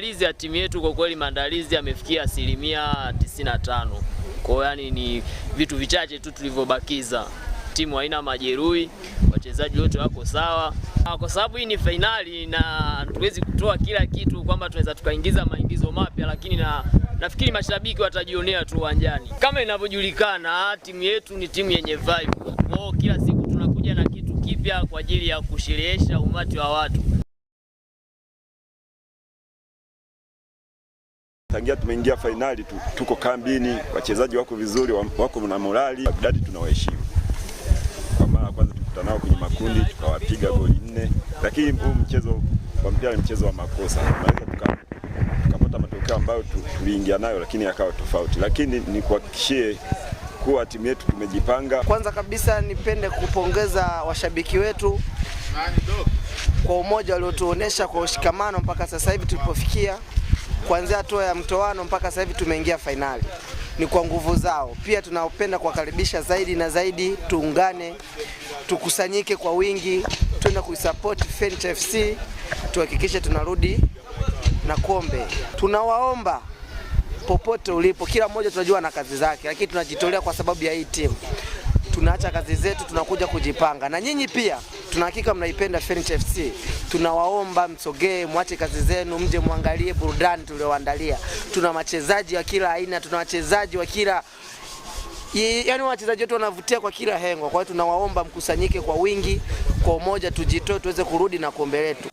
maandalizi ya timu yetu kwa kweli maandalizi yamefikia 95%. Kwa hiyo yani ni vitu vichache tu tulivyobakiza. Timu haina majeruhi, wachezaji wote wako sawa. Kwa sababu hii ni finali na tuwezi kutoa kila kitu kwamba tunaweza tukaingiza maingizo mapya, lakini nafikiri mashabiki watajionea tu uwanjani. Kama inavyojulikana, timu yetu ni timu yenye vibe. Kwa hiyo kila siku tunakuja na kitu kipya kwa ajili ya kusherehesha umati wa watu. Tangia tumeingia finali tuko kambini, wachezaji wako vizuri, wako na morali, Baghdadi tunawaheshimu. Kwa mara kwanza tukutana nao kwenye makundi tukawapiga goli 4, lakini huu mchezo wa mpira ni mchezo wa makosa. Tunaweza tukapata matokeo ambayo tuliingia nayo lakini yakawa tofauti, lakini nikuhakikishie kuwa timu yetu tumejipanga. Kwanza kabisa nipende kupongeza washabiki wetu kwa umoja waliotuonesha, kwa ushikamano mpaka sasa hivi tulipofikia. Kuanzia hatua ya mtoano mpaka sasa hivi tumeingia finali. Ni kwa nguvu zao. Pia tunapenda kuwakaribisha zaidi na zaidi, tuungane, tukusanyike kwa wingi, tuende kuisupport Fencha FC, tuhakikishe tunarudi na kombe. Tunawaomba popote ulipo, kila mmoja tunajua na kazi zake, lakini tunajitolea kwa sababu ya hii timu. Tunaacha kazi zetu, tunakuja kujipanga. Na nyinyi pia tunahakika mnaipenda Fencha FC. Tunawaomba msogee, mwache kazi zenu, mje muangalie burudani tulioandalia. Tuna wachezaji wa kila aina, tuna wachezaji wa kila, yani wachezaji wetu wanavutia kwa kila hengo. Kwa hiyo tunawaomba mkusanyike kwa wingi, kwa umoja tujitoe tuweze kurudi na kombe letu.